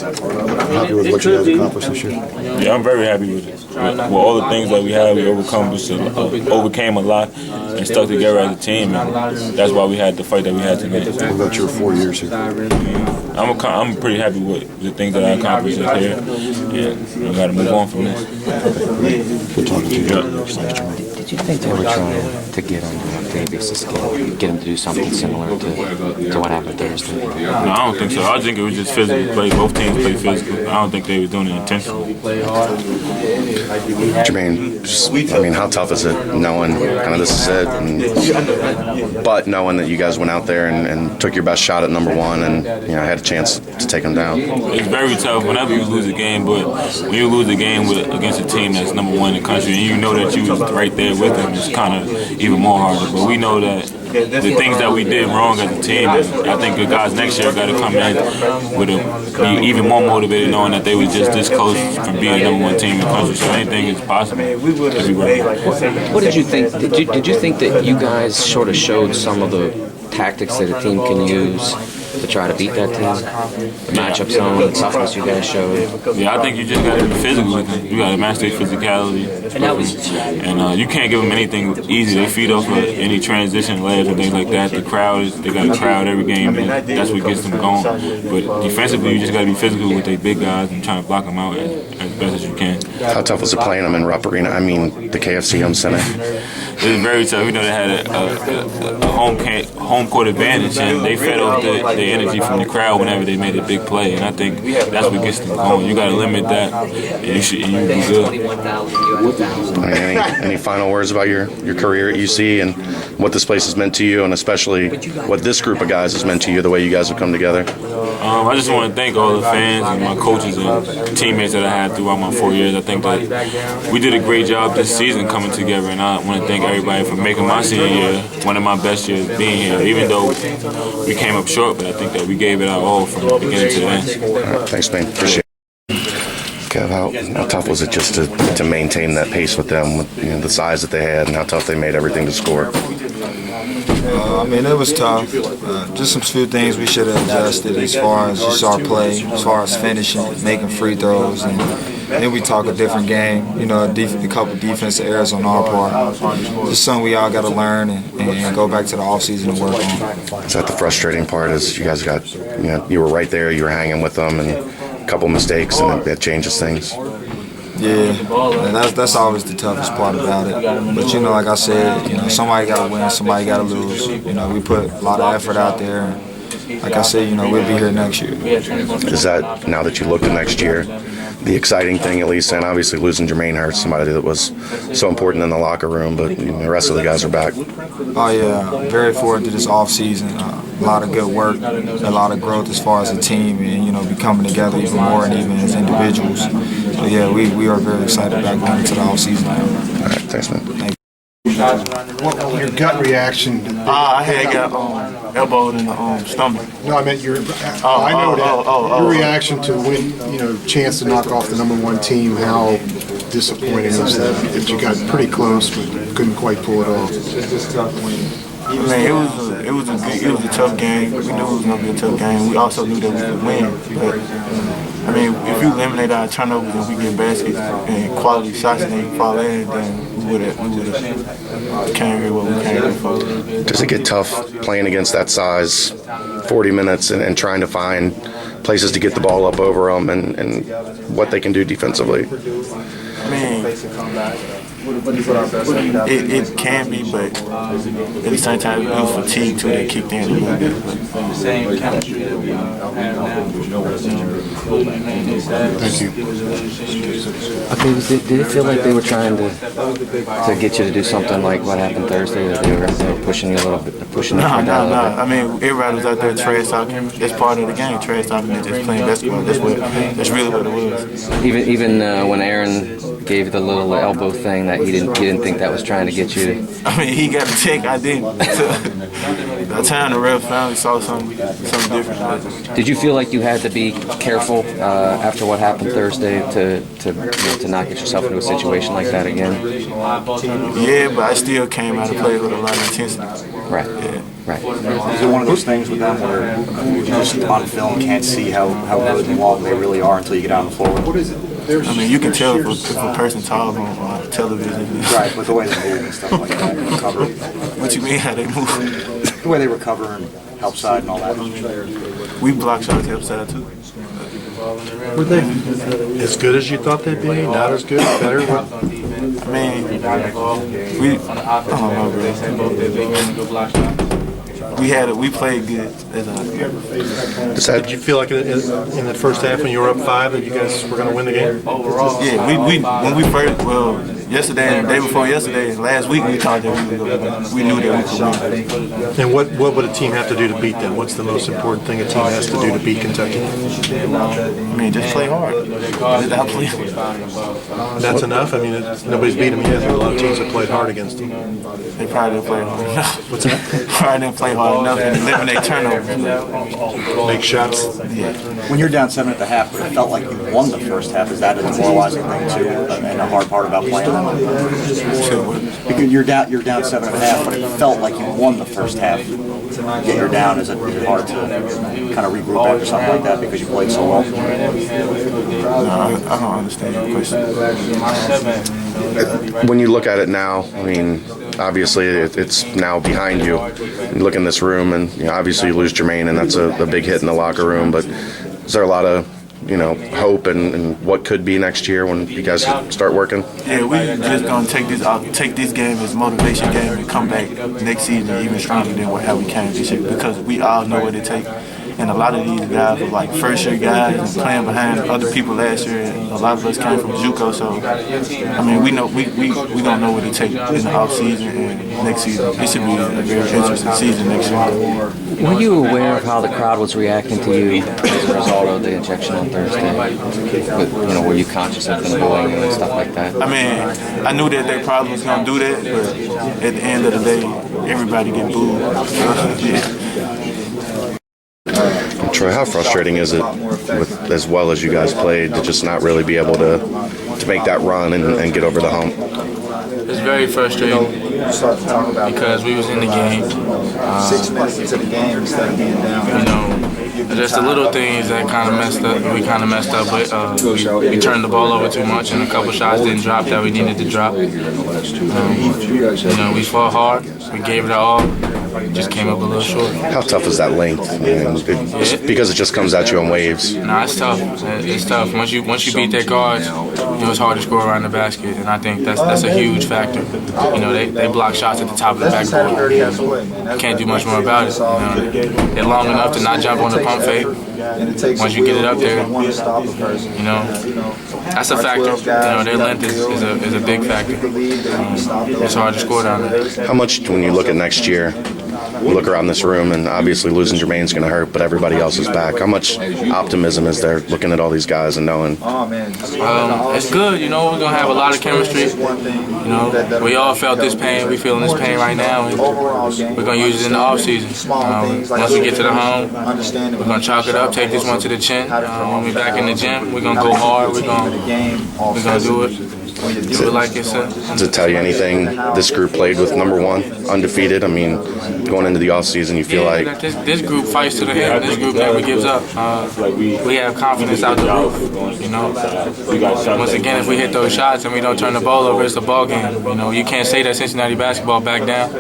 Happy with what you guys accomplished this year? Yeah, I'm very happy with it. With all the things that we had, we overcame a lot and stuck together as a team, and that's why we had the fight that we had tonight. What about your 4 years here? I'm pretty happy with the things that I accomplished here, and we got to move on from this. Good talking to you. Did you think they were trying to get on Davis' skin, get him to do something similar to what happened Thursday? No, I don't think so. I think it was just physical play. Both teams played physical. I don't think they were doing it intentionally. Jermaine, I mean, how tough is it knowing kind of this is it, but knowing that you guys went out there and took your best shot at number one and had a chance to take them down? It's very tough whenever you lose a game, but when you lose a game against a team that's number one in the country and you know that you was right there with them, it's kind of even more harder. But we know that the things that we did wrong as a team, and I think the guys next year got to come in with be even more motivated, knowing that they were just this close from being the number one team in the country. So anything is possible everywhere. What did you think? Did you think that you guys sort of showed some of the tactics that a team can use to try to beat that team? The matchup zone, the toughness you guys showed? Yeah, I think you just got to be physical with them. You got to match their physicality. And you can't give them anything easy. They feed off of any transition layers and things like that. They got a crowd every game, and that's what gets them going. But defensively, you just got to be physical with their big guys and trying to block them out as best as you can. How tough was it playing them in Rupp Arena? I mean, the KFC home center. It was very tough. We know they had a home court advantage, and they fed off the energy from the crowd whenever they made a big play. And I think that's what gets them going. You got to limit that, and you be good. Any final words about your career at UC and what this place has meant to you, and especially what this group of guys has meant to you, the way you guys have come together? I just want to thank all the fans and my coaches and teammates that I had throughout my 4 years. I think that we did a great job this season coming together, and I want to thank everybody for making my senior year one of my best years being here, even though we came up short, but I think that we gave it our all from the beginning to the end. All right, thanks, man. Appreciate it. Kev, how tough was it just to maintain that pace with them, with the size that they had and how tough they made everything to score? I mean, it was tough. Just some few things we should have adjusted as far as just our play, as far as finishing, making free throws, and then we talk a different game. A couple defensive errors on our part. Just something we all got to learn and go back to the offseason and work on. Is that the frustrating part? Is you guys got, you were right there, you were hanging with them, and a couple mistakes, and that changes things. Yeah, that's always the toughest part about it. But like I said, somebody got to win, somebody got to lose. We put a lot of effort out there. Like I said, we'll be here next year. Is that, now that you look to next year, the exciting thing at least, and obviously losing Jermaine hurts, somebody that was so important in the locker room, but the rest of the guys are back. Oh yeah, very forward to this off season. A lot of good work, a lot of growth as far as a team, and be coming together even more, and even as individuals. So yeah, we are very excited about going into the off season now. All right, thanks, man. Thank you. Your gut reaction? I had got elbowed in the stomach. No, I meant your. I know that. Your reaction to win, chance to knock off the number one team. How disappointing was that you got pretty close but couldn't quite pull it off? I mean, it was a tough game. We knew it was gonna be a tough game. We also knew that we could win, but. I mean, if you eliminate our turnovers and we get baskets and quality shots and they fall in, then we would have came here what we came here for. Does it get tough playing against that size, 40 minutes, and trying to find places to get the ball up over them and what they can do defensively? I mean, it can be, but at the same time, it was fatigue too that kicked in a little bit. Thank you. Okay, did it feel like they were trying to get you to do something like what happened Thursday, that they were pushing you a little bit, pushing you down a little bit? I mean, everybody was out there trash talking. That's part of the game, trash talking and just playing basketball. That's really what it was. Even when Aaron gave the little elbow thing, that he didn't think that was trying to get you to. I mean, he got a check, I didn't. by the time the ref finally saw something different. Did you feel like you had to be careful after what happened Thursday to not get yourself into a situation like that again? Yeah, but I still came out and played with a lot of intensity. Right. Yeah. Right. Is it one of those things with them where you just on film can't see how good and long they really are until you get on the floor? I mean, you can tell if a person tall on television. Right, with the way they move and stuff like that, recover. What you mean, how they move? The way they recover and help side and all that. We block shots help side too. Were they as good as you thought they'd be? Not as good? Better? I mean, I don't know, bro. We played good. Did you feel like in the first half when you were up 5 that you guys were going to win the game? Yeah, when we first, yesterday and the day before yesterday, last week we thought that we knew that we could win. And what would a team have to do to beat them? What's the most important thing a team has to do to beat Kentucky? I mean, just play hard. Just outplay them. That's enough? I mean, nobody's beat them yet. There are a lot of teams that played hard against them. They probably didn't play hard enough. What's that? Probably didn't play hard enough and eliminate turnovers. Make shots. Yeah. When you're down 7 at the half, but it felt like you won the first half. Is that a demoralizing thing too, and a hard part about playing them? Because you're down 7 at the half, but it felt like you won the first half. Yet you're down. Is it hard to kind of regroup after something like that because you played so well? No, I don't understand your question. When you look at it now, I mean, obviously it's now behind you. You look in this room, and obviously you lose Jermaine, and that's a big hit in the locker room. But is there a lot of hope and what could be next year when you guys start working? Yeah, we just gonna take this game as motivation game and come back next season even stronger than how we came this year, because we all know what it takes. And a lot of these guys were like first-year guys and playing behind other people last year. And a lot of us came from JUCO, so I mean, we know we gonna know what it takes in the off season and next season. It should be a very interesting season next year. Were you aware of how the crowd was reacting to you as a result of the injection on Thursday? Were you conscious of them bullying you and stuff like that? I mean, I knew that they probably was gonna do that, but at the end of the day, everybody get booed. Troy, how frustrating is it, with as well as you guys played, to just not really be able to make that run and get over the hump? It's very frustrating because we was in the game. 6 minutes into the game instead of being down. Just the little things that kind of messed up. We kind of messed up with. We turned the ball over too much, and a couple shots didn't drop that we needed to drop. We fought hard. We gave it all. Just came up a little short. How tough is that length? I mean, because it just comes at you in waves. Nah, it's tough. It's tough. Once you beat their guards, it's hard to score around the basket, and I think that's a huge factor. They block shots at the top of the backboard. You can't do much more about it. They're long enough to not jump on the pump fake. Once you get it up there, that's a factor. Their length is a big factor. It's hard to score down there. How much, when you look at next year, you look around this room, and obviously losing Jermaine's going to hurt, but everybody else is back. How much optimism is there looking at all these guys and knowing? It's good. We're going to have a lot of chemistry. We all felt this pain. We're feeling this pain right now. And we're going to use it in the offseason. Once we get to the home, we're going to chalk it up, take this one to the chin. When we're back in the gym, we're going to go hard. We're going to do it. Do it like it's Does it tell you anything? This group played with number 1, undefeated. I mean, going into the offseason, you feel like this group fights to the end. This group never gives up. We have confidence out the roof. Once again, if we hit those shots and we don't turn the ball over, it's a ball game. You can't say that Cincinnati basketball back down.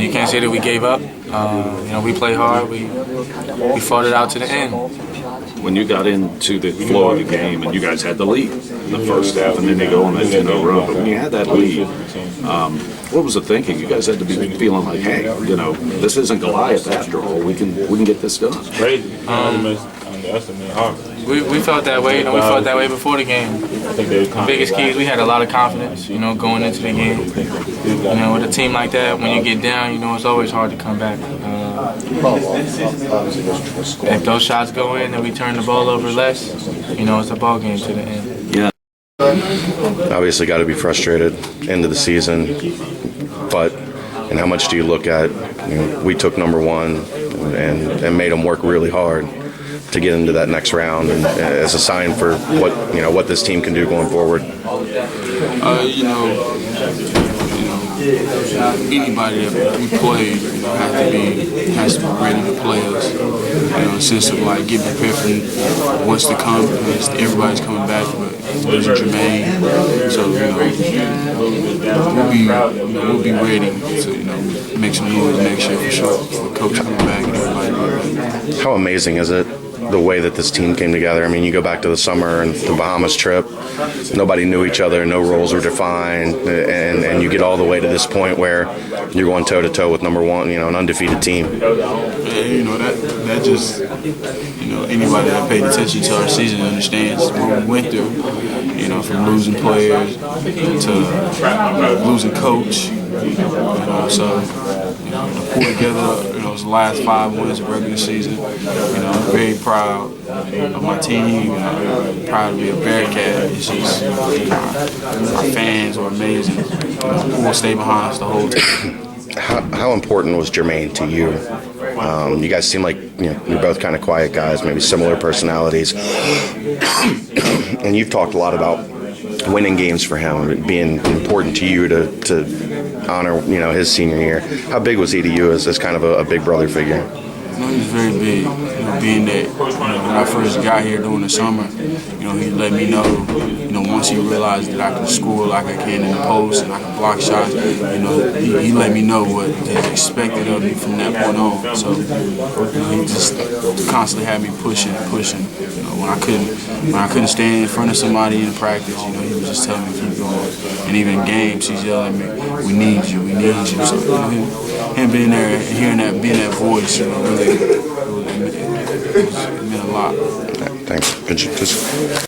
You can't say that we gave up. We play hard. We fought it out to the end. When you got into the flow of the game and you guys had the lead in the first half, and then they go on that 10-0 run, but when you had that lead, what was the thinking? You guys had to be feeling like, hey, this isn't Goliath after all. We can get this done. We felt that way. We felt that way before the game. The biggest key is we had a lot of confidence, going into the game. With a team like that, when you get down, it's always hard to come back. If those shots go in and we turn the ball over less, it's a ball game to the end. Yeah. obviously got to be frustrated into the season, but And how much do you look at, we took number one and made them work really hard to get into that next round, and as a sign for what this team can do going forward? Anybody that we play has to be ready to play us. In a sense of like getting prepared for what's to come. Everybody's coming back, but losing Jermaine, so we'll be ready to make some moves next year for sure. With Coach coming back and everybody. How amazing is it, the way that this team came together? I mean, you go back to the summer and the Bahamas trip, nobody knew each other, no roles were defined, and you get all the way to this point where you're going toe-to-toe with number one, an undefeated team. That just, anybody that paid attention to our season understands what we went through, from losing players to losing coach, so to pull together, those last 5 wins of regular season, I'm very proud of my team, proud to be a Bearcat. It's just, our fans are amazing. We'll stay behind us the whole time. How important was Jermaine to you? You guys seem like you're both kind of quiet guys, maybe similar personalities, and you've talked a lot about winning games for him, being important to you to honor his senior year. How big was he to you as kind of a big brother figure? He was very big. Being that when I first got here during the summer, he let me know. Once he realized that I could score like I can in the post and I could block shots, he let me know what is expected of me from that point on. So he just constantly had me pushing. When I couldn't stand in front of somebody in practice, he would just tell me to keep going. And even in games, he's yelling at me, "We need you, we need you." So him being there, and hearing that, being that voice, really, it meant a lot. Thanks. Good.